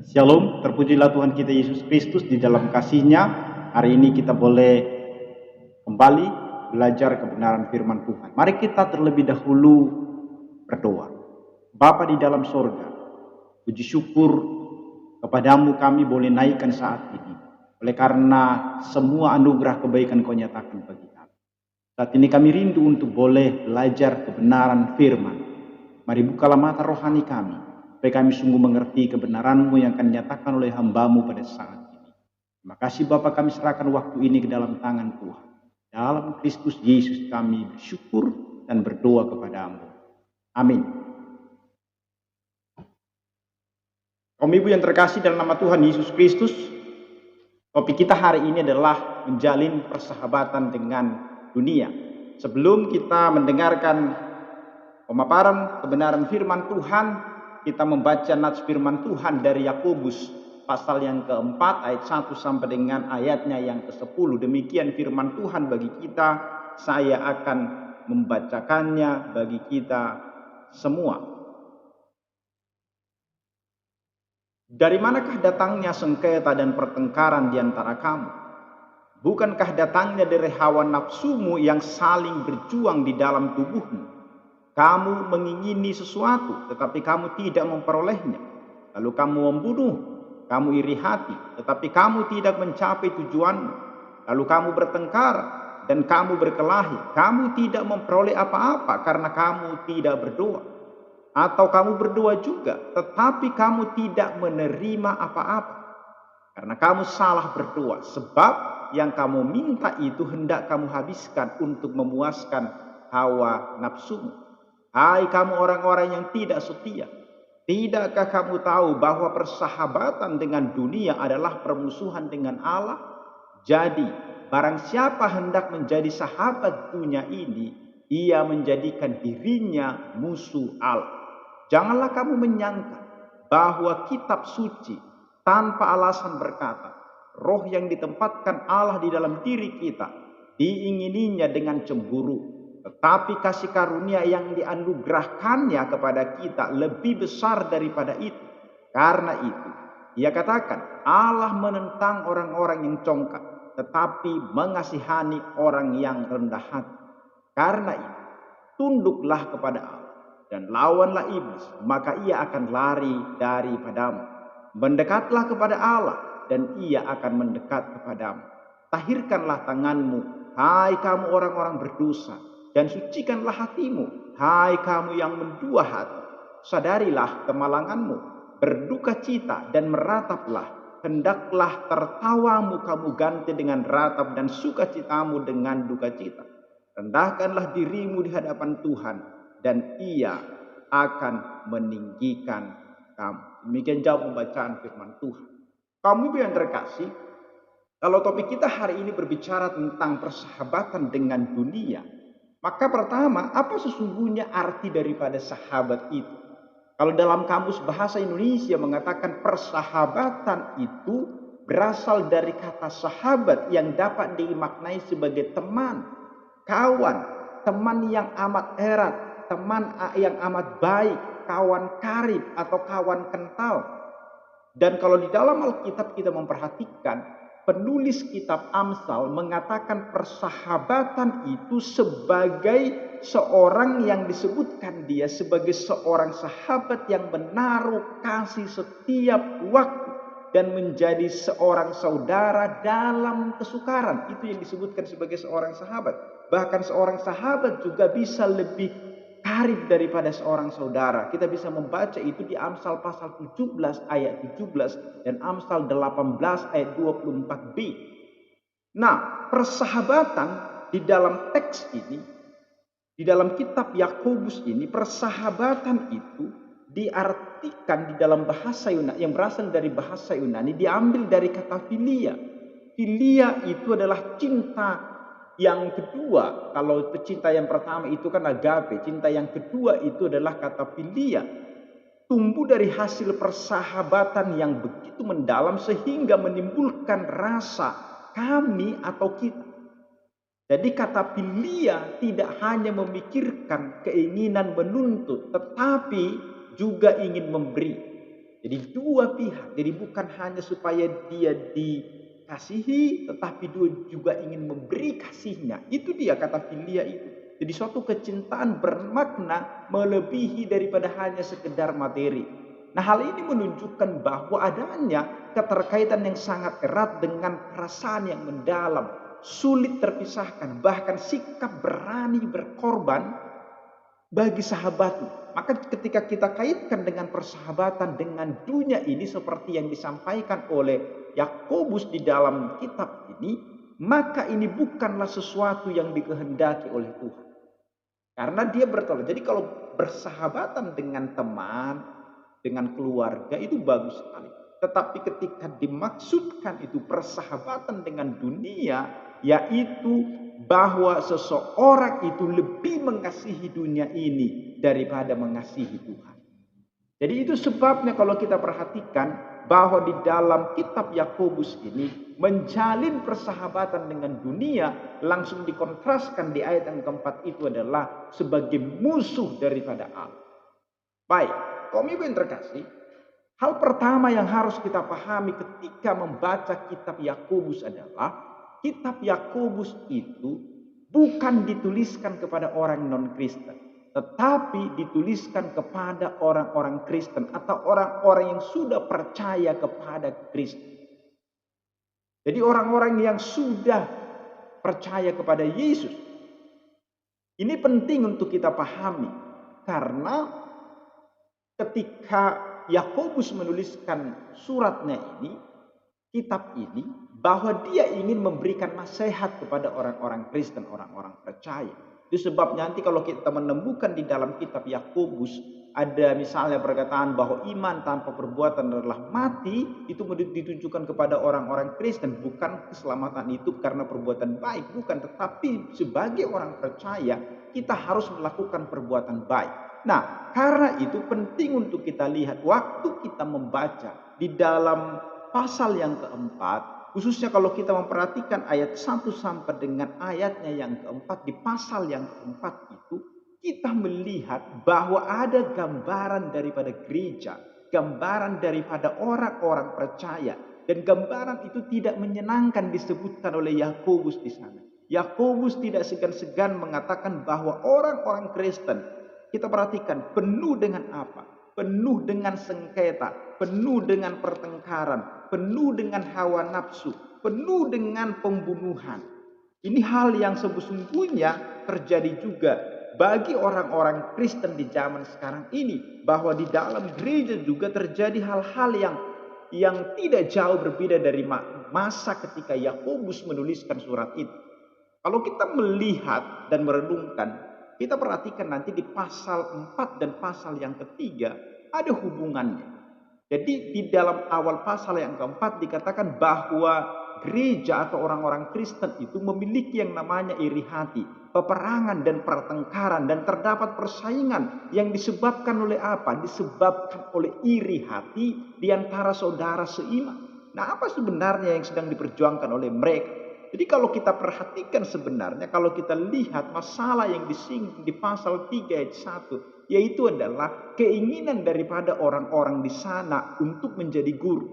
Shalom, terpujilah Tuhan kita Yesus Kristus di dalam kasih-Nya. Hari ini kita boleh kembali belajar kebenaran firman Tuhan. Mari kita terlebih dahulu berdoa. Bapa di dalam sorga, puji syukur kepadamu kami boleh naikkan saat ini. Oleh karena semua anugerah kebaikan Kau nyatakan bagi kami. Saat ini kami rindu untuk boleh belajar kebenaran firman. Mari bukalah mata rohani kami, supaya kami sungguh mengerti kebenaran-Mu yang akan dinyatakan oleh hamba-Mu pada saat ini. Terima kasih Bapa, kami serahkan waktu ini ke dalam tangan Tuhan. Dalam Kristus Yesus kami bersyukur dan berdoa kepada-Mu. Amin. Kaum ibu yang terkasih dalam nama Tuhan Yesus Kristus, topik kita hari ini adalah menjalin persahabatan dengan dunia. Sebelum kita mendengarkan pemaparan kebenaran firman Tuhan, kita membaca nats firman Tuhan dari Yakobus pasal yang keempat ayat 1 sampai dengan ayatnya yang ke-10. Demikian firman Tuhan bagi kita. Saya akan membacakannya bagi kita semua. Dari manakah datangnya sengketa dan pertengkaran di antara kamu? Bukankah datangnya dari hawa nafsumu yang saling berjuang di dalam tubuhmu? Kamu mengingini sesuatu, tetapi kamu tidak memperolehnya. Lalu kamu membunuh, kamu iri hati, tetapi kamu tidak mencapai tujuanmu. Lalu kamu bertengkar dan kamu berkelahi. Kamu tidak memperoleh apa-apa karena kamu tidak berdoa. Atau kamu berdoa juga, tetapi kamu tidak menerima apa-apa. Karena kamu salah berdoa, sebab yang kamu minta itu hendak kamu habiskan untuk memuaskan hawa nafsumu. Hai kamu orang-orang yang tidak setia, tidakkah kamu tahu bahwa persahabatan dengan dunia adalah permusuhan dengan Allah? Jadi, barang siapa hendak menjadi sahabat dunia ini, ia menjadikan dirinya musuh Allah. Janganlah kamu menyangka bahwa kitab suci tanpa alasan berkata, roh yang ditempatkan Allah di dalam diri kita diingininya dengan cemburu. Tetapi kasih karunia yang dianugerahkannya kepada kita lebih besar daripada itu. Karena itu, ia katakan, Allah menentang orang-orang yang congkak, tetapi mengasihani orang yang rendah hati. Karena itu, tunduklah kepada Allah dan lawanlah iblis, maka ia akan lari daripadamu. Mendekatlah kepada Allah, dan ia akan mendekat kepadamu. Tahirkanlah tanganmu, hai kamu orang-orang berdosa, dan sucikanlah hatimu, hai kamu yang mendua hati. Sadarilah kemalanganmu, berduka cita dan merataplah. Hendaklah tertawamu kamu ganti dengan ratap dan sukacitamu dengan duka cita. Rendahkanlah dirimu di hadapan Tuhan, dan ia akan meninggikan kamu. Demikian jauh pembacaan firman Tuhan. Kamu yang terkasih, kalau topik kita hari ini berbicara tentang persahabatan dengan dunia, maka pertama, apa sesungguhnya arti daripada sahabat itu? Kalau dalam kamus bahasa Indonesia mengatakan persahabatan itu berasal dari kata sahabat yang dapat dimaknai sebagai teman, kawan, teman yang amat erat, teman yang amat baik, kawan karib atau kawan kental. Dan kalau di dalam Alkitab kita memperhatikan, penulis kitab Amsal mengatakan persahabatan itu sebagai seorang yang disebutkan dia sebagai seorang sahabat yang menaruh kasih setiap waktu dan menjadi seorang saudara dalam kesukaran. Itu yang disebutkan sebagai seorang sahabat. Bahkan seorang sahabat juga bisa lebih karib daripada seorang saudara. Kita bisa membaca itu di Amsal pasal 17 ayat 17 dan Amsal 18 ayat 24b. Nah, persahabatan di dalam teks ini, di dalam kitab Yakobus ini, persahabatan itu diartikan di dalam bahasa Yunani yang berasal dari bahasa Yunani, diambil dari kata filia. Filia itu adalah cinta yang kedua. Kalau cinta yang pertama itu kan agape, cinta yang kedua itu adalah kata filia. Tumbuh dari hasil persahabatan yang begitu mendalam sehingga menimbulkan rasa kami atau kita. Jadi kata filia tidak hanya memikirkan keinginan menuntut, tetapi juga ingin memberi. Jadi dua pihak. Jadi bukan hanya supaya dia dikasihi, tetapi dia juga ingin memberi kasihnya. Itu dia kata filia itu. Jadi suatu kecintaan bermakna melebihi daripada hanya sekedar materi. Nah, hal ini menunjukkan bahwa adanya keterkaitan yang sangat erat dengan perasaan yang mendalam, sulit terpisahkan, bahkan sikap berani berkorban bagi sahabatmu. Maka ketika kita kaitkan dengan persahabatan dengan dunia ini seperti yang disampaikan oleh Yakobus di dalam kitab ini, maka ini bukanlah sesuatu yang dikehendaki oleh Tuhan. Karena dia bertolak. Jadi kalau bersahabatan dengan teman, dengan keluarga itu bagus sekali. Tetapi ketika dimaksudkan itu persahabatan dengan dunia, yaitu bahwa seseorang itu lebih mengasihi dunia ini daripada mengasihi Tuhan. Jadi itu sebabnya kalau kita perhatikan bahwa di dalam kitab Yakobus ini menjalin persahabatan dengan dunia langsung dikontraskan di ayat yang keempat itu adalah sebagai musuh daripada Allah. Baik, kaum ibu yang terkasih, hal pertama yang harus kita pahami ketika membaca kitab Yakobus adalah kitab Yakobus itu bukan dituliskan kepada orang non-Kristen, tetapi dituliskan kepada orang-orang Kristen atau orang-orang yang sudah percaya kepada Kristus. Jadi orang-orang yang sudah percaya kepada Yesus. Ini penting untuk kita pahami karena ketika Yakobus menuliskan suratnya ini, kitab ini, bahwa dia ingin memberikan nasihat kepada orang-orang Kristen, orang-orang percaya. Itu sebabnya nanti kalau kita menemukan di dalam kitab Yakobus ada misalnya perkataan bahwa iman tanpa perbuatan adalah mati, itu ditujukan kepada orang-orang Kristen. Bukan keselamatan itu karena perbuatan baik, bukan, tetapi sebagai orang percaya kita harus melakukan perbuatan baik. Nah, karena itu penting untuk kita lihat waktu kita membaca di dalam pasal yang keempat, khususnya kalau kita memperhatikan ayat 1 sampai dengan ayatnya yang keempat, di pasal yang keempat itu kita melihat bahwa ada gambaran daripada gereja, gambaran daripada orang-orang percaya, dan gambaran itu tidak menyenangkan disebutkan oleh Yakobus di sana. Yakobus tidak segan-segan mengatakan bahwa orang-orang Kristen, kita perhatikan, penuh dengan apa? Penuh dengan sengketa, penuh dengan pertengkaran, penuh dengan hawa nafsu, penuh dengan pembunuhan. Ini hal yang sesungguhnya terjadi juga bagi orang-orang Kristen di zaman sekarang ini, bahwa di dalam gereja juga terjadi hal-hal yang tidak jauh berbeda dari masa ketika Yakobus menuliskan surat itu. Kalau kita melihat dan merenungkan, kita perhatikan nanti di pasal 4 dan pasal yang ketiga ada hubungannya. Jadi di dalam awal pasal yang keempat dikatakan bahwa gereja atau orang-orang Kristen itu memiliki yang namanya iri hati, peperangan dan pertengkaran, dan terdapat persaingan yang disebabkan oleh apa? Disebabkan oleh iri hati di antara saudara seiman. Nah, apa sebenarnya yang sedang diperjuangkan oleh mereka? Jadi kalau kita perhatikan sebenarnya, kalau kita lihat masalah yang disinggung di pasal 3 ayat 1, yaitu adalah keinginan daripada orang-orang di sana untuk menjadi guru.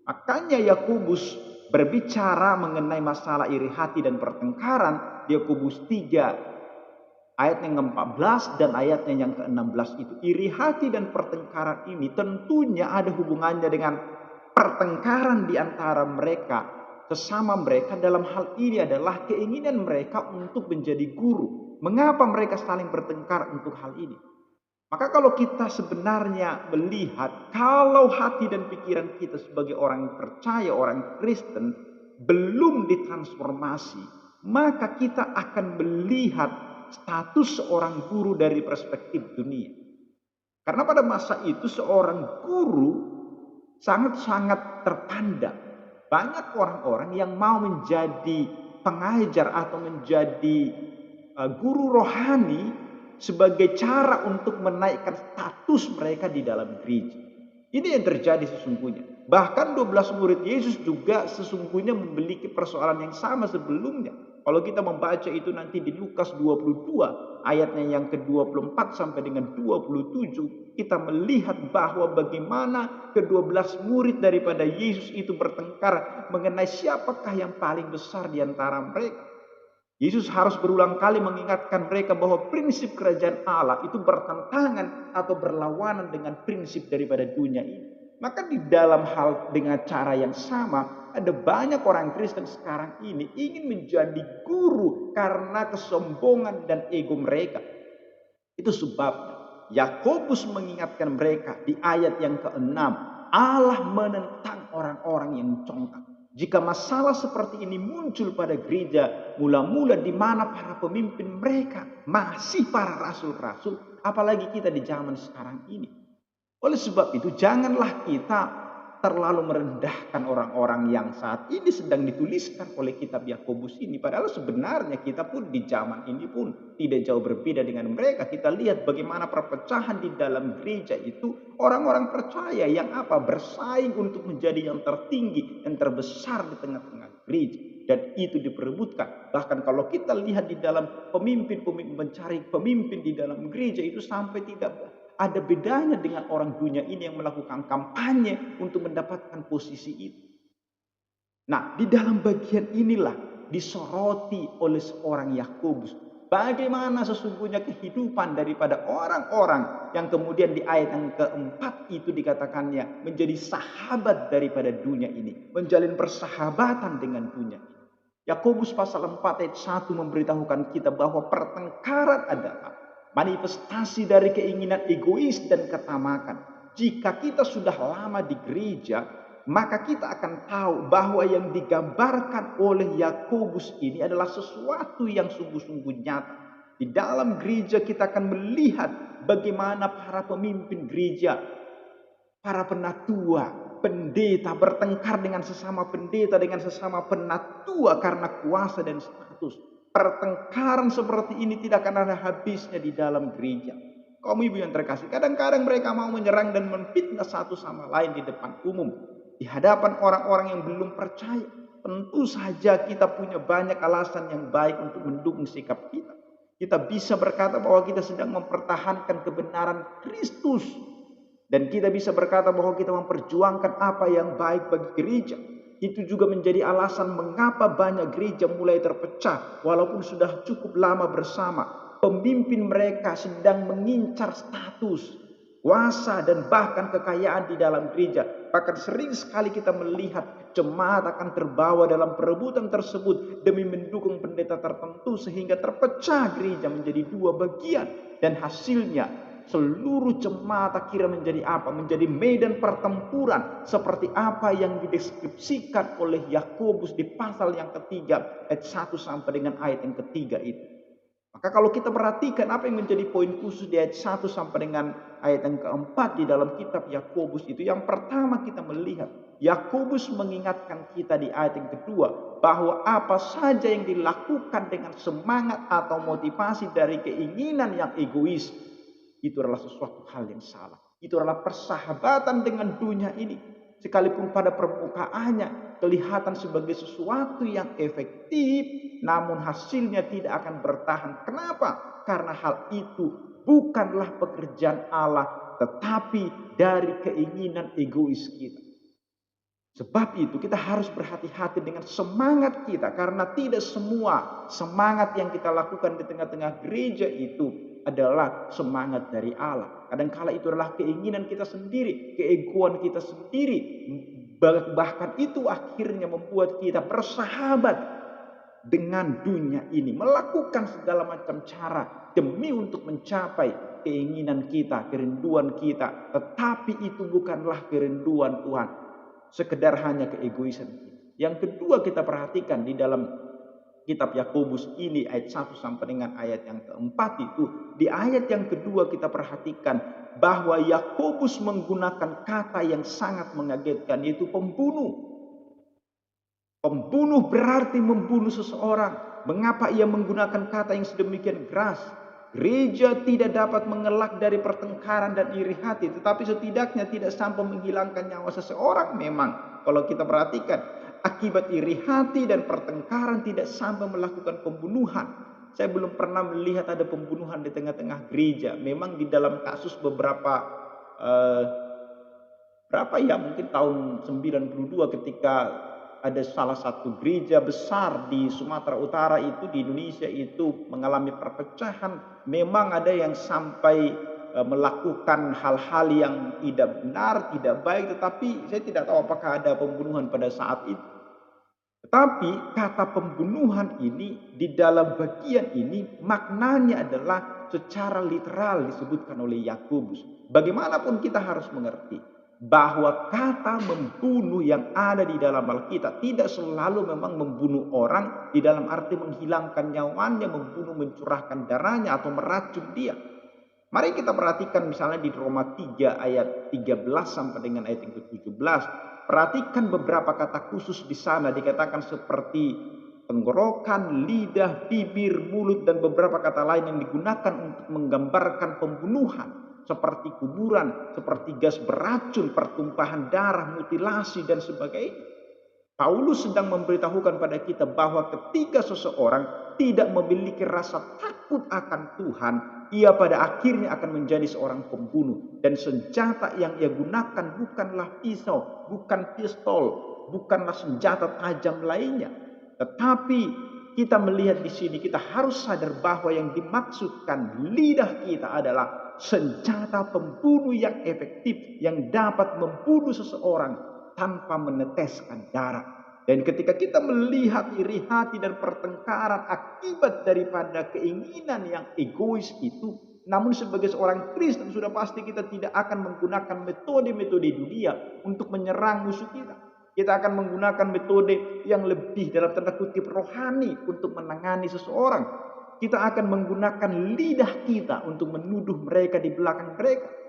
Makanya Yakobus berbicara mengenai masalah iri hati dan pertengkaran di Yakobus 3 ayat yang ke-14 dan ayatnya yang ke-16 itu. Iri hati dan pertengkaran ini tentunya ada hubungannya dengan pertengkaran di antara mereka. Sesama mereka dalam hal ini adalah keinginan mereka untuk menjadi guru. Mengapa mereka saling bertengkar untuk hal ini? Maka kalau kita sebenarnya melihat, kalau hati dan pikiran kita sebagai orang percaya, orang Kristen, belum ditransformasi, maka kita akan melihat status seorang guru dari perspektif dunia. Karena pada masa itu seorang guru sangat-sangat terpandang. Banyak orang-orang yang mau menjadi pengajar atau menjadi guru rohani sebagai cara untuk menaikkan status mereka di dalam gereja. Ini yang terjadi sesungguhnya. Bahkan 12 murid Yesus juga sesungguhnya memiliki persoalan yang sama sebelumnya. Kalau kita membaca itu nanti di Lukas 22 ayatnya yang ke-24 sampai dengan 27, kita melihat bahwa bagaimana ke-12 murid daripada Yesus itu bertengkar mengenai siapakah yang paling besar di antara mereka. Yesus harus berulang kali mengingatkan mereka bahwa prinsip kerajaan Allah itu bertentangan atau berlawanan dengan prinsip daripada dunia ini. Maka di dalam hal dengan cara yang sama, ada banyak orang Kristen sekarang ini ingin menjadi guru karena kesombongan dan ego mereka. Itu sebabnya Yakobus mengingatkan mereka di ayat yang ke-6, Allah menentang orang-orang yang congkak. Jika masalah seperti ini muncul pada gereja, mula-mula di mana para pemimpin mereka masih para rasul-rasul, apalagi kita di zaman sekarang ini. Oleh sebab itu, janganlah kita terlalu merendahkan orang-orang yang saat ini sedang dituliskan oleh kitab Yakobus ini. Padahal sebenarnya kita pun di zaman ini pun tidak jauh berbeda dengan mereka. Kita lihat bagaimana perpecahan di dalam gereja itu, orang-orang percaya yang bersaing untuk menjadi yang tertinggi, yang terbesar di tengah-tengah gereja. Dan itu diperebutkan. Bahkan kalau kita lihat di dalam pemimpin-pemimpin, mencari pemimpin di dalam gereja itu sampai tidak ada bedanya dengan orang dunia ini yang melakukan kampanye untuk mendapatkan posisi itu. Nah, di dalam bagian inilah disoroti oleh seorang Yakobus. Bagaimana sesungguhnya kehidupan daripada orang-orang yang kemudian di ayat yang keempat itu dikatakannya menjadi sahabat daripada dunia ini. Menjalin persahabatan dengan dunia ini. Yakobus pasal 4 ayat 1 memberitahukan kita bahwa pertengkaran adalah manifestasi dari keinginan egois dan ketamakan. Jika kita sudah lama di gereja, maka kita akan tahu bahwa yang digambarkan oleh Yakobus ini adalah sesuatu yang sungguh-sungguh nyata. Di dalam gereja kita akan melihat bagaimana para pemimpin gereja, para penatua, pendeta bertengkar dengan sesama pendeta, dengan sesama penatua karena kuasa dan status. Pertengkaran seperti ini tidak akan ada habisnya di dalam gereja. Kaum ibu yang terkasih, kadang-kadang mereka mau menyerang dan menfitnah satu sama lain di depan umum, di hadapan orang-orang yang belum percaya. Tentu saja kita punya banyak alasan yang baik untuk mendukung sikap kita. Kita bisa berkata bahwa kita sedang mempertahankan kebenaran Kristus. Dan kita bisa berkata bahwa kita memperjuangkan apa yang baik bagi gereja. Itu juga menjadi alasan mengapa banyak gereja mulai terpecah walaupun sudah cukup lama bersama. Pemimpin mereka sedang mengincar status, kuasa, dan bahkan kekayaan di dalam gereja. Bahkan sering sekali kita melihat jemaat akan terbawa dalam perebutan tersebut demi mendukung pendeta tertentu sehingga terpecah gereja menjadi dua bagian. Dan hasilnya seluruh jemaat akhirnya menjadi apa? Menjadi medan pertempuran seperti apa yang dideskripsikan oleh Yakobus di pasal yang ketiga ayat 1 sampai dengan ayat yang ketiga itu. Maka kalau kita perhatikan apa yang menjadi poin khusus di ayat 1 sampai dengan ayat yang keempat di dalam kitab Yakobus itu, yang pertama kita melihat Yakobus mengingatkan kita di ayat yang kedua bahwa apa saja yang dilakukan dengan semangat atau motivasi dari keinginan yang egois, itu adalah sesuatu hal yang salah. Itu adalah persahabatan dengan dunia ini. Sekalipun pada permukaannya kelihatan sebagai sesuatu yang efektif, namun hasilnya tidak akan bertahan. Kenapa? Karena hal itu bukanlah pekerjaan Allah, tetapi dari keinginan egois kita. Sebab itu kita harus berhati-hati dengan semangat kita, karena tidak semua semangat yang kita lakukan di tengah-tengah gereja itu adalah semangat dari Allah. Kadang-kala itu adalah keinginan kita sendiri, keegoan kita sendiri. Bahkan itu akhirnya membuat kita bersahabat dengan dunia ini, melakukan segala macam cara demi untuk mencapai keinginan kita, kerinduan kita. Tetapi itu bukanlah kerinduan Tuhan, sekedar hanya keegoisan kita. Yang kedua kita perhatikan di dalam kitab Yakobus ini ayat 1 sampai dengan ayat yang keempat itu, di ayat yang kedua kita perhatikan bahwa Yakobus menggunakan kata yang sangat mengagetkan, yaitu pembunuh. Pembunuh berarti membunuh seseorang. Mengapa ia menggunakan kata yang sedemikian keras? Gereja tidak dapat mengelak dari pertengkaran dan iri hati, tetapi setidaknya tidak sampai menghilangkan nyawa seseorang. Memang kalau kita perhatikan Akibat iri hati dan pertengkaran tidak sampai melakukan pembunuhan. Saya belum pernah melihat ada pembunuhan di tengah-tengah gereja. Memang di dalam kasus beberapa eh, berapa ya, mungkin tahun 92 ketika ada salah satu gereja besar di Sumatera Utara itu, di Indonesia itu mengalami perpecahan. Memang ada yang sampai melakukan hal-hal yang tidak benar, tidak baik, tetapi saya tidak tahu apakah ada pembunuhan pada saat itu. Tetapi kata pembunuhan ini di dalam bagian ini maknanya adalah secara literal disebutkan oleh Yakobus. Bagaimanapun kita harus mengerti bahwa kata membunuh yang ada di dalam Alkitab tidak selalu memang membunuh orang di dalam arti menghilangkan nyawanya, membunuh, mencurahkan darahnya atau meracun dia. Mari kita perhatikan misalnya di Roma 3 ayat 13 sampai dengan ayat yang ke-17. Perhatikan beberapa kata khusus di sana dikatakan seperti tenggorokan, lidah, bibir, mulut, dan beberapa kata lain yang digunakan untuk menggambarkan pembunuhan. Seperti kuburan, seperti gas beracun, pertumpahan darah, mutilasi, dan sebagainya. Paulus sedang memberitahukan pada kita bahwa ketika seseorang tidak memiliki rasa takut akan Tuhan, ia pada akhirnya akan menjadi seorang pembunuh. Dan senjata yang ia gunakan bukanlah pisau, bukan pistol, bukanlah senjata tajam lainnya. Tetapi kita melihat di sini, kita harus sadar bahwa yang dimaksudkan lidah kita adalah senjata pembunuh yang efektif, yang dapat membunuh seseorang tanpa meneteskan darah. Dan ketika kita melihat iri hati dan pertengkaran akibat daripada keinginan yang egois itu, namun sebagai seorang Kristen sudah pasti kita tidak akan menggunakan metode-metode dunia untuk menyerang musuh kita. Kita akan menggunakan metode yang lebih dalam tanda kutip rohani untuk menangani seseorang. Kita akan menggunakan lidah kita untuk menuduh mereka di belakang mereka.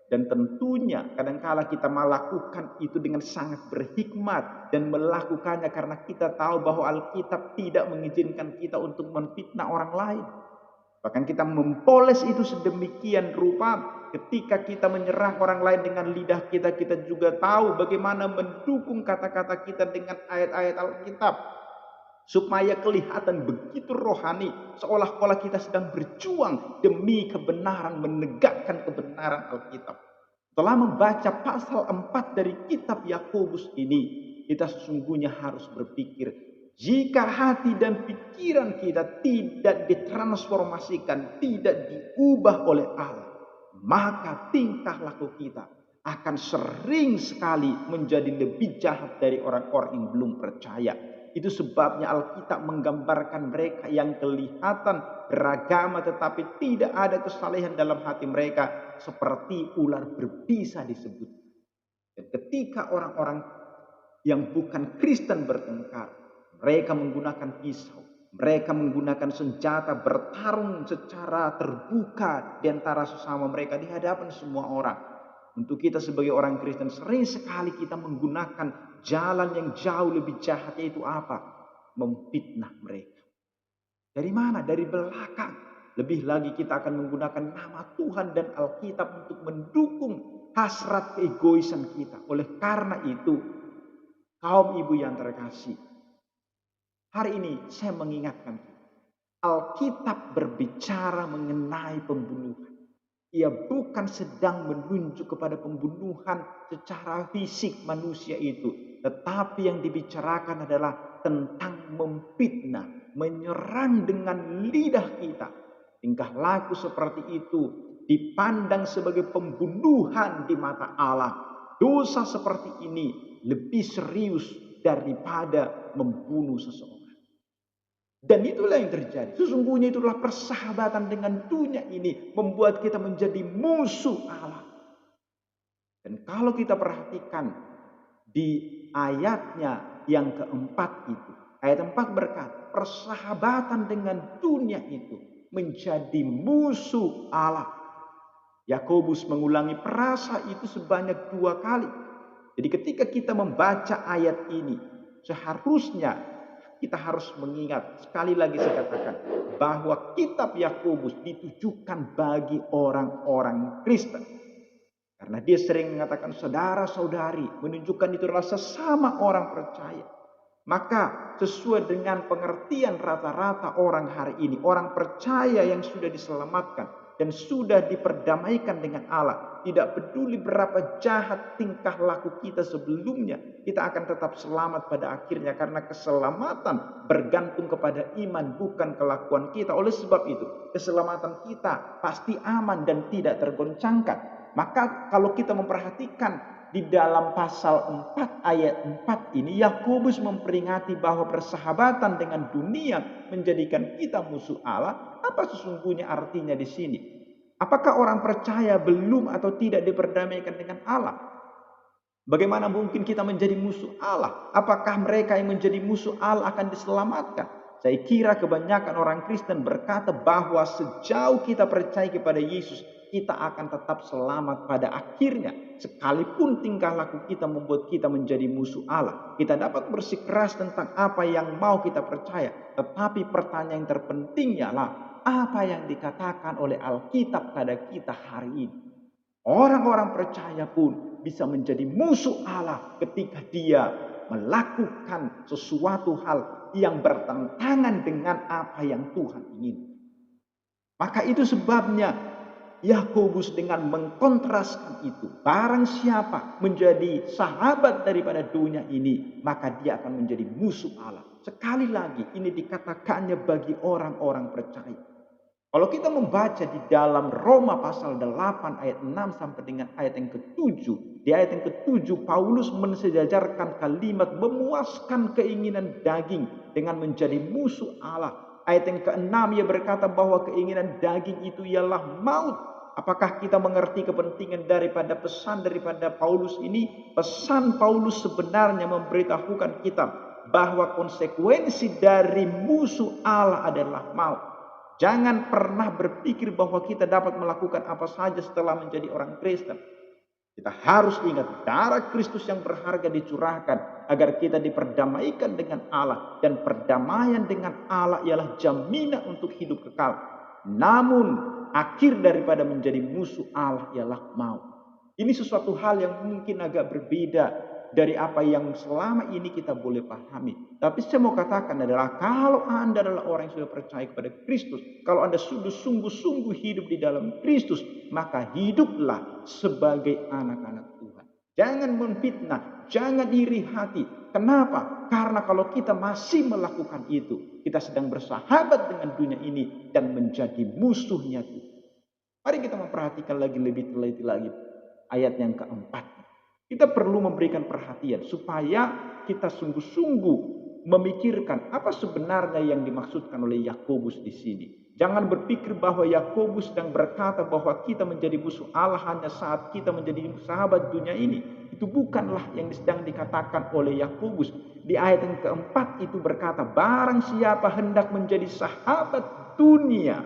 Dan tentunya kadangkala kita melakukan itu dengan sangat berhikmat dan melakukannya karena kita tahu bahwa Alkitab tidak mengizinkan kita untuk memfitnah orang lain. Bahkan kita mempoles itu sedemikian rupa ketika kita menyerang orang lain dengan lidah kita, kita juga tahu bagaimana mendukung kata-kata kita dengan ayat-ayat Alkitab supaya kelihatan begitu rohani, seolah-olah kita sedang berjuang demi kebenaran, menegakkan kebenaran Alkitab. Setelah membaca pasal 4 dari kitab Yakobus ini, kita sesungguhnya harus berpikir, jika hati dan pikiran kita tidak ditransformasikan, tidak diubah oleh Allah, maka tingkah laku kita akan sering sekali menjadi lebih jahat dari orang-orang yang belum percaya. Itu sebabnya Alkitab menggambarkan mereka yang kelihatan beragama tetapi tidak ada kesalehan dalam hati mereka seperti ular berbisa disebut. Dan ketika orang-orang yang bukan Kristen bertengkar, mereka menggunakan pisau, mereka menggunakan senjata, bertarung secara terbuka di antara sesama mereka di hadapan semua orang. Untuk kita sebagai orang Kristen sering sekali kita menggunakan jalan yang jauh lebih jahat, yaitu apa? Memfitnah mereka. Dari mana? Dari belakang. Lebih lagi kita akan menggunakan nama Tuhan dan Alkitab untuk mendukung hasrat keegoisan kita. Oleh karena itu, kaum ibu yang terkasih, hari ini saya mengingatkan kita, Alkitab berbicara mengenai pembunuhan. Ia bukan sedang menunjuk kepada pembunuhan secara fisik manusia itu. Tetapi yang dibicarakan adalah tentang memfitnah, menyerang dengan lidah kita. Tingkah laku seperti itu dipandang sebagai pembunuhan di mata Allah. Dosa seperti ini lebih serius daripada membunuh seseorang. Dan itulah yang terjadi. Sesungguhnya itulah persahabatan dengan dunia ini membuat kita menjadi musuh Allah. Dan kalau kita perhatikan di ayatnya yang keempat itu, ayat 4 berkata, persahabatan dengan dunia itu menjadi musuh Allah. Yakobus mengulangi frasa itu sebanyak 2 kali. Jadi ketika kita membaca ayat ini, seharusnya kita harus mengingat, sekali lagi saya katakan, bahwa kitab Yakobus ditujukan bagi orang-orang Kristen. Karena dia sering mengatakan saudara-saudari, menunjukkan itu adalah sesama orang percaya. Maka sesuai dengan pengertian rata-rata orang hari ini, orang percaya yang sudah diselamatkan dan sudah diperdamaikan dengan Allah, tidak peduli berapa jahat tingkah laku kita sebelumnya, kita akan tetap selamat pada akhirnya, karena keselamatan bergantung kepada iman, bukan kelakuan kita. Oleh sebab itu, keselamatan kita pasti aman dan tidak tergoncangkan. Maka kalau kita memperhatikan di dalam pasal 4 ayat 4 ini, Yakobus memperingati bahwa persahabatan dengan dunia menjadikan kita musuh Allah. Apa sesungguhnya artinya di sini? Apakah orang percaya belum atau tidak diperdamaikan dengan Allah? Bagaimana mungkin kita menjadi musuh Allah? Apakah mereka yang menjadi musuh Allah akan diselamatkan? Saya kira kebanyakan orang Kristen berkata bahwa sejauh kita percaya kepada Yesus, kita akan tetap selamat pada akhirnya. Sekalipun tingkah laku kita membuat kita menjadi musuh Allah, kita dapat bersikeras tentang apa yang mau kita percaya. Tetapi pertanyaan yang terpenting ialah, apa yang dikatakan oleh Alkitab pada kita hari ini? Orang-orang percaya pun bisa menjadi musuh Allah ketika dia melakukan sesuatu hal yang bertentangan dengan apa yang Tuhan ingin. Maka itu sebabnya Yakobus dengan mengkontraskan itu, barang siapa menjadi sahabat daripada dunia ini, maka dia akan menjadi musuh Allah. Sekali lagi, ini dikatakannya bagi orang-orang percaya. Kalau kita membaca di dalam Roma pasal 8 ayat 6 sampai dengan ayat yang ke-7. Di ayat yang ke-7 Paulus mensejajarkan kalimat memuaskan keinginan daging dengan menjadi musuh Allah. Ayat yang ke-6 ia berkata bahwa keinginan daging itu ialah maut. Apakah kita mengerti kepentingan daripada pesan daripada Paulus ini? Pesan Paulus sebenarnya memberitahukan kita bahwa konsekuensi dari musuh Allah adalah maut. Jangan pernah berpikir bahwa kita dapat melakukan apa saja setelah menjadi orang Kristen. Kita harus ingat darah Kristus yang berharga dicurahkan agar kita diperdamaikan dengan Allah. Dan perdamaian dengan Allah ialah jaminan untuk hidup kekal. Namun akhir daripada menjadi musuh Allah ialah maut. Ini sesuatu hal yang mungkin agak berbeda dari apa yang selama ini kita boleh pahami. Tapi saya mau katakan adalah, kalau Anda adalah orang yang sudah percaya kepada Kristus, kalau Anda sudah sungguh-sungguh hidup di dalam Kristus, maka hiduplah sebagai anak-anak Tuhan. Jangan menfitnah, jangan iri hati. Kenapa? Karena kalau kita masih melakukan itu, kita sedang bersahabat dengan dunia ini dan menjadi musuhnya Tuhan. Mari kita memperhatikan lagi lebih teliti lagi ayat yang keempat. Kita perlu memberikan perhatian supaya kita sungguh-sungguh memikirkan apa sebenarnya yang dimaksudkan oleh Yakobus di sini. Jangan berpikir bahwa Yakobus sedang berkata bahwa kita menjadi musuh Allah hanya saat kita menjadi sahabat dunia ini. Itu bukanlah yang sedang dikatakan oleh Yakobus. Di ayat yang keempat itu berkata, barang siapa hendak menjadi sahabat dunia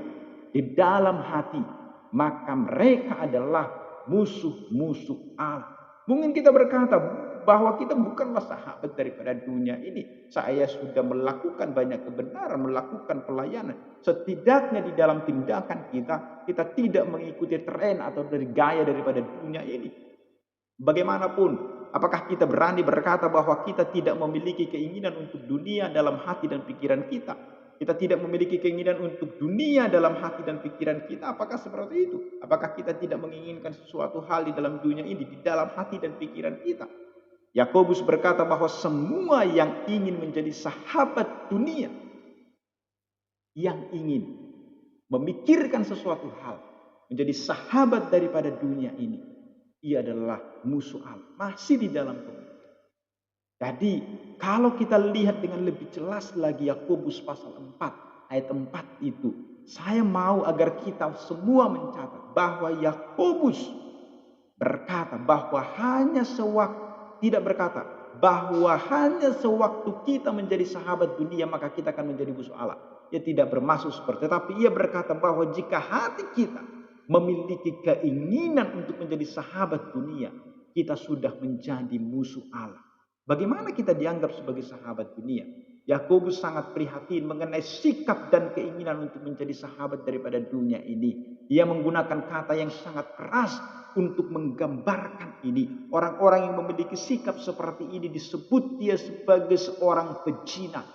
di dalam hati, maka mereka adalah musuh-musuh Allah. Mungkin kita berkata bahwa kita bukanlah sahabat daripada dunia ini. Saya sudah melakukan banyak kebenaran, melakukan pelayanan. Setidaknya di dalam tindakan kita tidak mengikuti tren atau dari gaya daripada dunia ini. Bagaimanapun, apakah kita berani berkata bahwa kita tidak memiliki keinginan untuk dunia dalam hati dan pikiran kita? Kita tidak memiliki keinginan untuk dunia dalam hati dan pikiran kita. Apakah seperti itu? Apakah kita tidak menginginkan sesuatu hal di dalam dunia ini, di dalam hati dan pikiran kita? Yakobus berkata bahwa semua yang ingin menjadi sahabat dunia, yang ingin memikirkan sesuatu hal, menjadi sahabat daripada dunia ini, ia adalah musuh Allah. Masih di dalam pemikiran. Jadi kalau kita lihat dengan lebih jelas lagi Yakobus pasal 4 ayat 4 itu, saya mau agar kita semua mencatat bahwa Yakobus berkata bahwa hanya sewaktu kita menjadi sahabat dunia maka kita akan menjadi musuh Allah. Ia tidak bermaksud seperti itu, tapi ia berkata bahwa jika hati kita memiliki keinginan untuk menjadi sahabat dunia, kita sudah menjadi musuh Allah. Bagaimana kita dianggap sebagai sahabat dunia? Yakobus sangat prihatin mengenai sikap dan keinginan untuk menjadi sahabat daripada dunia ini. Ia menggunakan kata yang sangat keras untuk menggambarkan ini. Orang-orang yang memiliki sikap seperti ini disebut dia sebagai seorang pezina.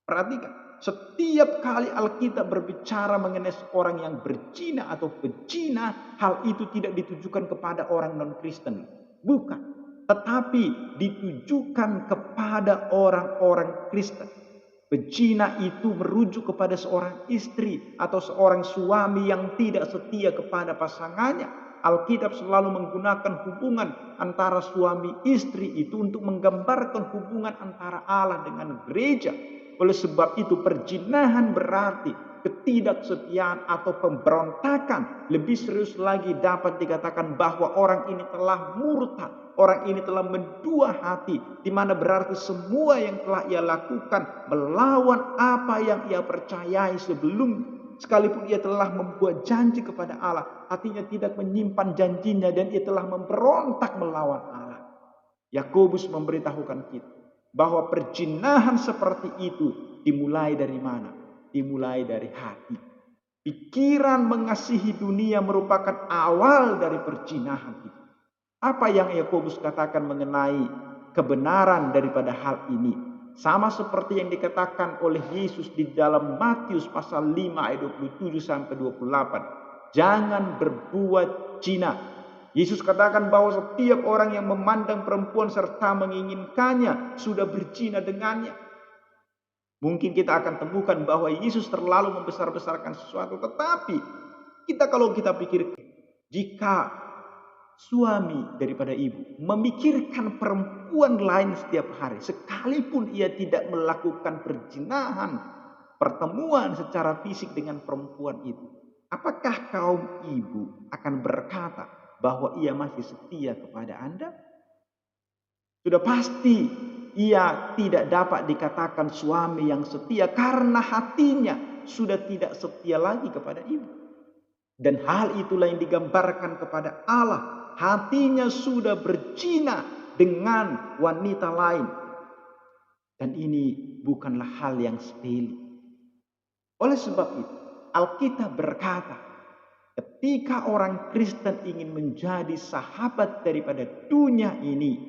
Perhatikan, setiap kali Alkitab berbicara mengenai seorang yang berzina atau pezina, hal itu tidak ditujukan kepada orang non-Kristen. Bukan. Tetapi ditujukan kepada orang-orang Kristen. Pezina itu merujuk kepada seorang istri atau seorang suami yang tidak setia kepada pasangannya. Alkitab selalu menggunakan hubungan antara suami istri itu untuk menggambarkan hubungan antara Allah dengan gereja. Oleh sebab itu perzinahan berarti ketidaksetiaan atau pemberontakan. Lebih serius lagi dapat dikatakan bahwa orang ini telah murtad. Orang ini telah mendua hati, di mana berarti semua yang telah ia lakukan melawan apa yang ia percayai sebelum, sekalipun ia telah membuat janji kepada Allah, hatinya tidak menyimpan janjinya dan ia telah memberontak melawan Allah. Yakobus memberitahukan kita bahwa perzinahan seperti itu dimulai dari mana? Dimulai dari hati. Pikiran mengasihi dunia merupakan awal dari perzinahan itu. Apa yang Yakobus katakan mengenai kebenaran daripada hal ini? Sama seperti yang dikatakan oleh Yesus di dalam Matius pasal 5 ayat 27 sampai 28. Jangan berbuat zina. Yesus katakan bahwa setiap orang yang memandang perempuan serta menginginkannya sudah berzina dengannya. Mungkin kita akan temukan bahwa Yesus terlalu membesar-besarkan sesuatu. Tetapi kalau kita pikir, jika suami daripada ibu memikirkan perempuan lain setiap hari, sekalipun ia tidak melakukan perzinahan, pertemuan secara fisik dengan perempuan itu, apakah kaum ibu akan berkata bahwa ia masih setia kepada Anda? Sudah pasti ia tidak dapat dikatakan suami yang setia karena hatinya sudah tidak setia lagi kepada ibu. Dan hal itulah yang digambarkan kepada Allah. Hatinya sudah berzina dengan wanita lain. Dan ini bukanlah hal yang sepele. Oleh sebab itu, Alkitab berkata, ketika orang Kristen ingin menjadi sahabat daripada dunia ini,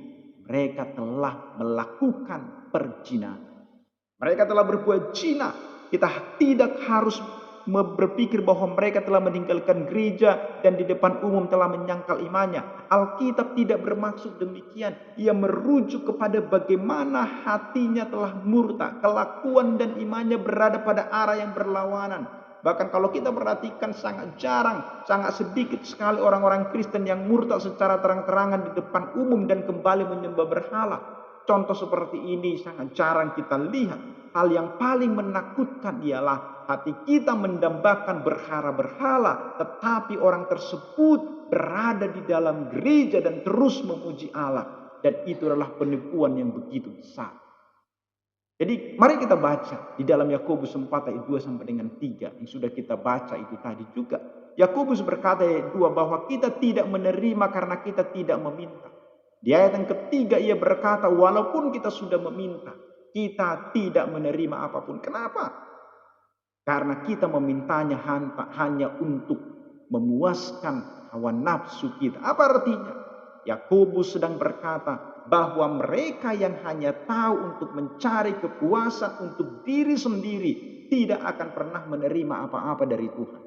mereka telah melakukan perzinahan. Mereka telah berbuat zina. Kita tidak harus berpikir bahwa mereka telah meninggalkan gereja dan di depan umum telah menyangkal imannya. Alkitab tidak bermaksud demikian. Ia merujuk kepada bagaimana hatinya telah murtad. Kelakuan dan imannya berada pada arah yang berlawanan. Bahkan kalau kita perhatikan sangat jarang, sangat sedikit sekali orang-orang Kristen yang murtad secara terang-terangan di depan umum dan kembali menyembah berhala. Contoh seperti ini sangat jarang kita lihat. Hal yang paling menakutkan ialah hati kita mendambakan berhala-berhala, tetapi orang tersebut berada di dalam gereja dan terus memuji Allah. Dan itu adalah penipuan yang begitu besar. Jadi mari kita baca di dalam Yakobus 4 ayat 2 sampai dengan 3 yang sudah kita baca itu tadi juga. Yakobus berkata ayat 2 bahwa kita tidak menerima karena kita tidak meminta. Di ayat yang ketiga ia berkata walaupun kita sudah meminta, kita tidak menerima apapun. Kenapa? Karena kita memintanya hanya untuk memuaskan hawa nafsu kita. Apa artinya? Yakobus sedang berkata bahwa mereka yang hanya tahu untuk mencari kepuasan untuk diri sendiri tidak akan pernah menerima apa-apa dari Tuhan.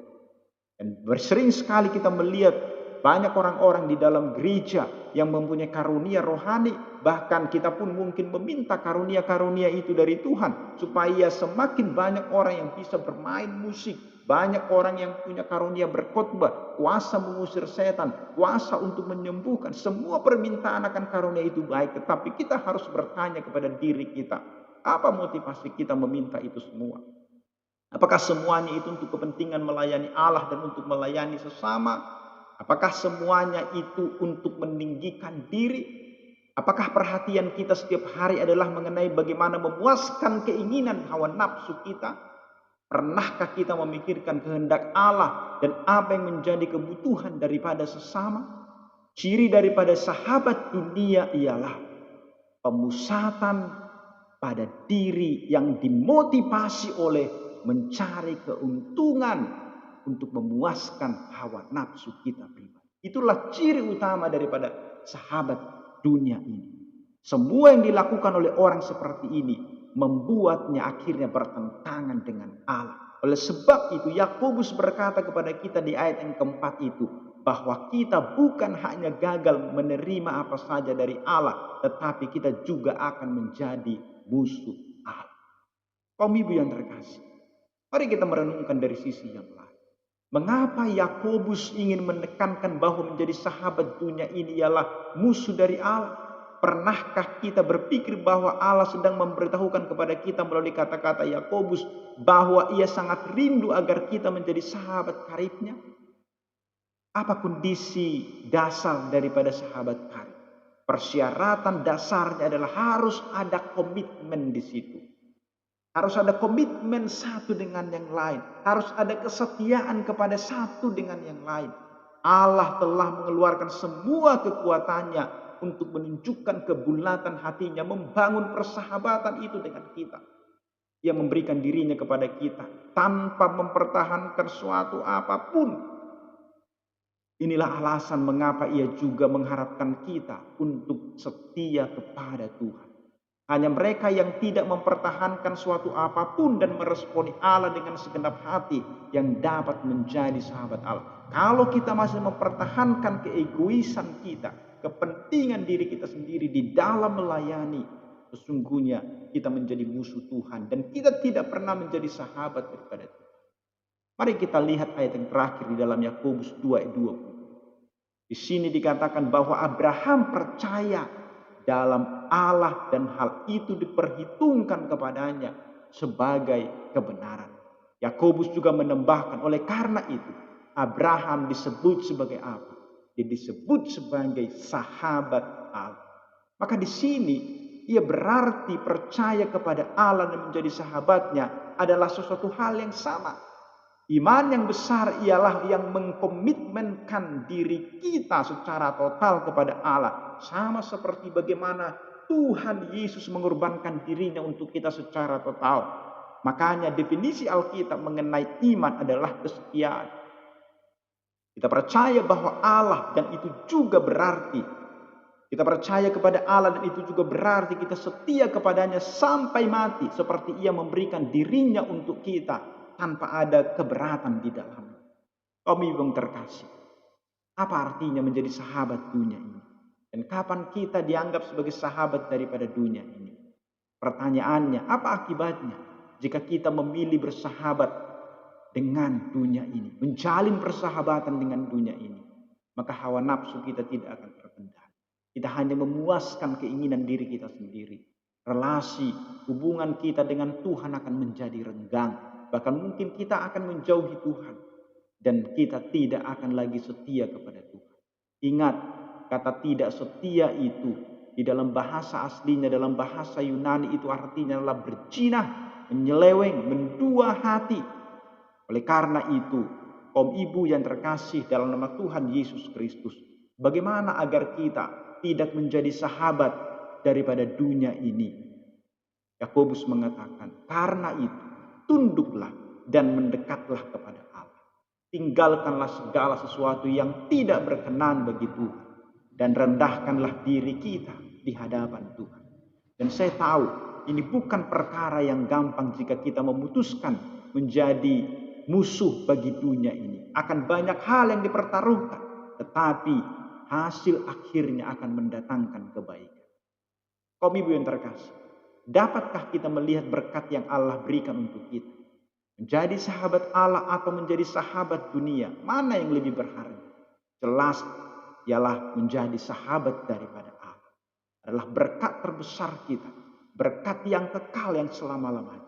Dan sering sekali kita melihat banyak orang-orang di dalam gereja yang mempunyai karunia rohani. Bahkan kita pun mungkin meminta karunia-karunia itu dari Tuhan. Supaya semakin banyak orang yang bisa bermain musik. Banyak orang yang punya karunia berkhotbah. Kuasa mengusir setan. Kuasa untuk menyembuhkan. Semua permintaan akan karunia itu baik. Tetapi kita harus bertanya kepada diri kita. Apa motivasi kita meminta itu semua? Apakah semuanya itu untuk kepentingan melayani Allah dan untuk melayani sesama? Apakah semuanya itu untuk meninggikan diri? Apakah perhatian kita setiap hari adalah mengenai bagaimana memuaskan keinginan hawa nafsu kita? Pernahkah kita memikirkan kehendak Allah dan apa yang menjadi kebutuhan daripada sesama? Ciri daripada sahabat dunia ialah pemusatan pada diri yang dimotivasi oleh mencari keuntungan untuk memuaskan hawa nafsu kita pribadi. Itulah ciri utama daripada sahabat dunia ini. Semua yang dilakukan oleh orang seperti ini membuatnya akhirnya bertentangan dengan Allah. Oleh sebab itu Yakobus berkata kepada kita di ayat yang keempat itu, bahwa kita bukan hanya gagal menerima apa saja dari Allah, tetapi kita juga akan menjadi musuh Allah. Kaum ibu yang terkasih, mari kita merenungkan dari sisi yang lain. Mengapa Yakobus ingin menekankan bahwa menjadi sahabat dunia ini ialah musuh dari Allah? Pernahkah kita berpikir bahwa Allah sedang memberitahukan kepada kita melalui kata-kata Yakobus bahwa ia sangat rindu agar kita menjadi sahabat karibnya? Apa kondisi dasar daripada sahabat karib? Persyaratan dasarnya adalah harus ada komitmen di situ. Harus ada komitmen satu dengan yang lain. Harus ada kesetiaan kepada satu dengan yang lain. Allah telah mengeluarkan semua kekuatannya untuk menunjukkan kebulatan hatinya, membangun persahabatan itu dengan kita. Ia memberikan dirinya kepada kita tanpa mempertahankan suatu apapun. Inilah alasan mengapa ia juga mengharapkan kita untuk setia kepada Tuhan. Hanya mereka yang tidak mempertahankan suatu apapun dan meresponi Allah dengan segenap hati yang dapat menjadi sahabat Allah. Kalau kita masih mempertahankan keegoisan kita, kepentingan diri kita sendiri di dalam melayani, sesungguhnya kita menjadi musuh Tuhan dan kita tidak pernah menjadi sahabat daripada Tuhan. Mari kita lihat ayat yang terakhir di dalam Yakobus 2 ayat 20. Di sini dikatakan bahwa Abraham percaya dalam Allah dan hal itu diperhitungkan kepadanya sebagai kebenaran. Yakobus juga menambahkan, oleh karena itu Abraham disebut sebagai apa? Dia disebut sebagai sahabat Allah. Maka di sini ia berarti percaya kepada Allah dan menjadi sahabatnya adalah sesuatu hal yang sama. Iman yang besar ialah yang mengkomitmenkan diri kita secara total kepada Allah. Sama seperti bagaimana Tuhan Yesus mengorbankan dirinya untuk kita secara total. Makanya definisi Alkitab mengenai iman adalah kesetiaan. Kita percaya bahwa Allah dan itu juga berarti kita percaya kepada Allah dan itu juga berarti kita setia kepadanya sampai mati. Seperti ia memberikan dirinya untuk kita tanpa ada keberatan di dalamnya. Kaum ibu yang terkasih, apa artinya menjadi sahabat dunia ini? Dan kapan kita dianggap sebagai sahabat daripada dunia ini? Pertanyaannya, apa akibatnya jika kita memilih bersahabat dengan dunia ini, menjalin persahabatan dengan dunia ini? Maka hawa nafsu kita tidak akan terkendali. Kita hanya memuaskan keinginan diri kita sendiri. Relasi, hubungan kita dengan Tuhan akan menjadi renggang. Bahkan mungkin kita akan menjauhi Tuhan. Dan kita tidak akan lagi setia kepada Tuhan. Ingat, kata tidak setia itu di dalam bahasa aslinya, dalam bahasa Yunani itu artinya adalah berjinah, menyeleweng, mendua hati. Oleh karena itu, kaum ibu yang terkasih dalam nama Tuhan Yesus Kristus, bagaimana agar kita tidak menjadi sahabat daripada dunia ini? Yakobus mengatakan, karena itu tunduklah dan mendekatlah kepada Allah. Tinggalkanlah segala sesuatu yang tidak berkenan bagi Tuhan dan rendahkanlah diri kita di hadapan Tuhan. Dan saya tahu ini bukan perkara yang gampang jika kita memutuskan menjadi musuh bagi dunia ini. Akan banyak hal yang dipertaruhkan, tetapi hasil akhirnya akan mendatangkan kebaikan. Kaum ibu yang terkasih, dapatkah kita melihat berkat yang Allah berikan untuk kita? Menjadi sahabat Allah atau menjadi sahabat dunia, mana yang lebih berharga? Jelas ialah menjadi sahabat daripada Allah. Adalah berkat terbesar kita, berkat yang kekal yang selama-lamanya.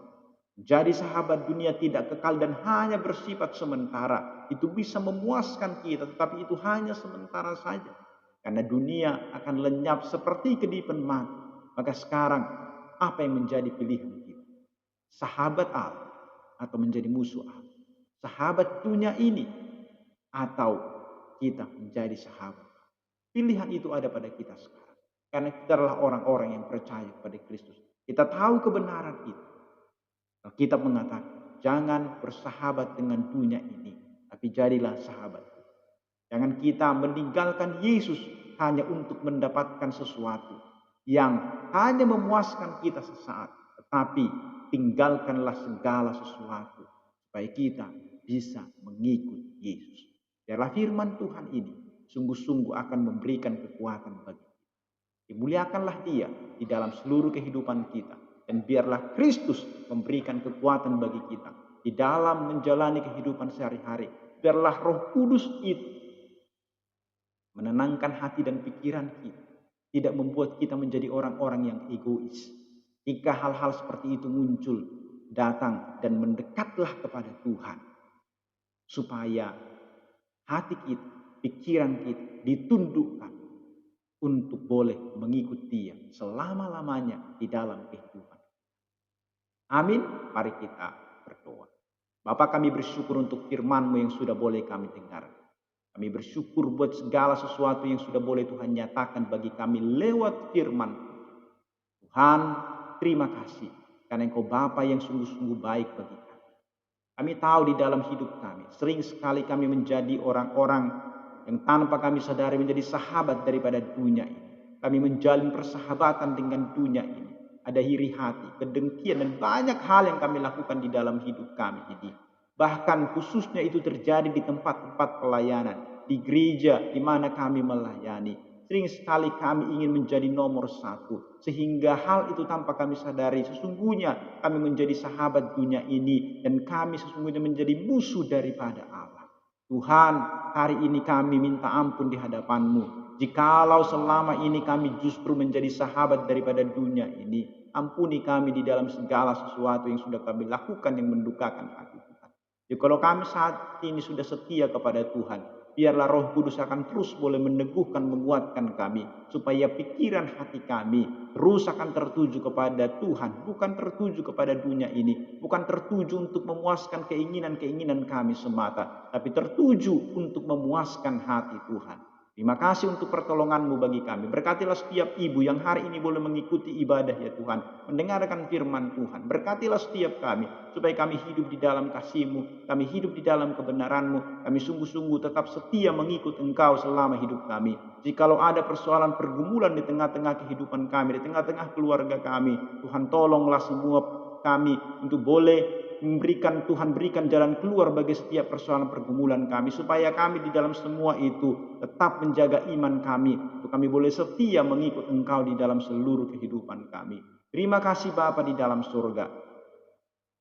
Menjadi sahabat dunia tidak kekal dan hanya bersifat sementara. Itu bisa memuaskan kita, tetapi itu hanya sementara saja. Karena dunia akan lenyap seperti kedipan mati. Maka sekarang, apa yang menjadi pilihan kita? Sahabat Allah atau menjadi musuh Allah? Sahabat dunia ini atau kita menjadi sahabat? Pilihan itu ada pada kita sekarang. Karena kita adalah orang-orang yang percaya kepada Kristus. Kita tahu kebenaran itu. Alkitab mengatakan, jangan bersahabat dengan dunia ini, tapi jadilah sahabat. Jangan kita meninggalkan Yesus hanya untuk mendapatkan sesuatu yang hanya memuaskan kita sesaat, tetapi tinggalkanlah segala sesuatu supaya kita bisa mengikut Yesus. Biarlah firman Tuhan ini sungguh-sungguh akan memberikan kekuatan bagi kita. Dimuliakanlah Dia di dalam seluruh kehidupan kita, dan biarlah Kristus memberikan kekuatan bagi kita di dalam menjalani kehidupan sehari-hari. Biarlah Roh Kudus itu menenangkan hati dan pikiran kita, tidak membuat kita menjadi orang-orang yang egois. Jika hal-hal seperti itu muncul, datang dan mendekatlah kepada Tuhan, supaya hati kita, pikiran kita ditundukkan untuk boleh mengikut Dia selama-lamanya di dalam kehidupan. Amin. Mari kita berdoa. Bapa, kami bersyukur untuk firman-Mu yang sudah boleh kami dengar. Kami bersyukur buat segala sesuatu yang sudah boleh Tuhan nyatakan bagi kami lewat firman. Tuhan, terima kasih karena Engkau Bapa yang sungguh-sungguh baik bagi kami. Kami tahu di dalam hidup kami, sering sekali kami menjadi orang-orang yang tanpa kami sadari menjadi sahabat daripada dunia ini. Kami menjalin persahabatan dengan dunia ini. Ada iri hati, kedengkian, dan banyak hal yang kami lakukan di dalam hidup kami ini. Bahkan khususnya itu terjadi di tempat-tempat pelayanan, di gereja di mana kami melayani. Sering sekali kami ingin menjadi nomor satu, sehingga hal itu tanpa kami sadari sesungguhnya kami menjadi sahabat dunia ini, dan kami sesungguhnya menjadi musuh daripada Allah. Tuhan, hari ini kami minta ampun di hadapan-Mu. Jikalau selama ini kami justru menjadi sahabat daripada dunia ini, ampuni kami di dalam segala sesuatu yang sudah kami lakukan yang mendukakan hati Tuhan. Jikalau kami saat ini sudah setia kepada Tuhan, biarlah Roh Kudus akan terus boleh meneguhkan, menguatkan kami, supaya pikiran hati kami terus akan tertuju kepada Tuhan, bukan tertuju kepada dunia ini, bukan tertuju untuk memuaskan keinginan-keinginan kami semata, tapi tertuju untuk memuaskan hati Tuhan. Terima kasih untuk pertolongan-Mu bagi kami. Berkatilah setiap ibu yang hari ini boleh mengikuti ibadah ya Tuhan, mendengarkan firman Tuhan. Berkatilah setiap kami, supaya kami hidup di dalam kasih-Mu, kami hidup di dalam kebenaran-Mu, kami sungguh-sungguh tetap setia mengikut Engkau selama hidup kami. Jikalau ada persoalan pergumulan di tengah-tengah kehidupan kami, di tengah-tengah keluarga kami, Tuhan tolonglah semua kami untuk boleh Tuhan berikan jalan keluar bagi setiap persoalan pergumulan kami, supaya kami di dalam semua itu tetap menjaga iman kami, untuk kami boleh setia mengikut Engkau di dalam seluruh kehidupan kami. Terima kasih Bapa di dalam surga.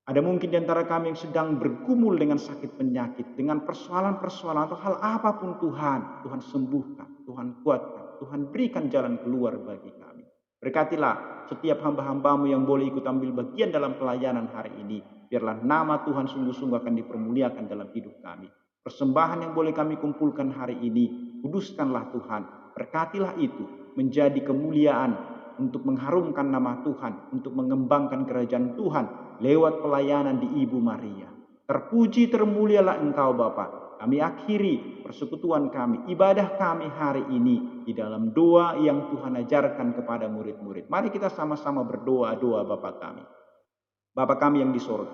Ada mungkin di antara kami yang sedang bergumul dengan sakit penyakit, dengan persoalan-persoalan atau hal apapun Tuhan, Tuhan sembuhkan, Tuhan kuatkan, Tuhan berikan jalan keluar bagi kami. Berkatilah setiap hamba-hamba-Mu yang boleh ikut ambil bagian dalam pelayanan hari ini. Biarlah nama Tuhan sungguh-sungguh akan dipermuliakan dalam hidup kami. Persembahan yang boleh kami kumpulkan hari ini, kuduskanlah Tuhan. Berkatilah itu menjadi kemuliaan untuk mengharumkan nama Tuhan, untuk mengembangkan kerajaan Tuhan lewat pelayanan di Ibu Maria. Terpuji termulialah Engkau Bapa. Kami akhiri persekutuan kami, ibadah kami hari ini di dalam doa yang Tuhan ajarkan kepada murid-murid. Mari kita sama-sama berdoa Bapa kami. Bapa kami yang di sorga,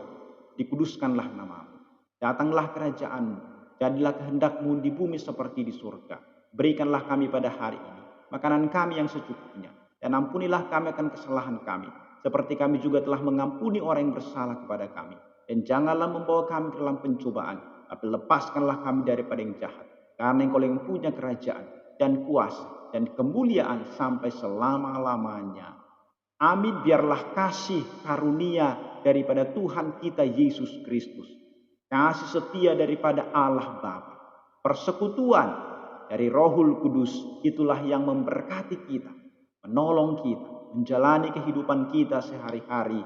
dikuduskanlah nama-Mu. Datanglah kerajaan-Mu, jadilah kehendak-Mu di bumi seperti di surga. Berikanlah kami pada hari ini makanan kami yang secukupnya, dan ampunilah kami akan kesalahan kami, seperti kami juga telah mengampuni orang yang bersalah kepada kami. Dan janganlah membawa kami ke dalam pencobaan, tapi lepaskanlah kami daripada yang jahat. Karena Engkau yang punya kerajaan dan kuasa dan kemuliaan sampai selama-lamanya. Amin. Biarlah kasih karunia daripada Tuhan kita Yesus Kristus, kasih setia daripada Allah Bapa, persekutuan dari Rohul Kudus, itulah yang memberkati kita, menolong kita, menjalani kehidupan kita sehari-hari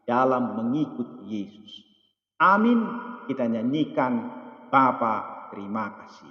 dalam mengikut Yesus. Amin. Kita nyanyikan Bapa terima kasih.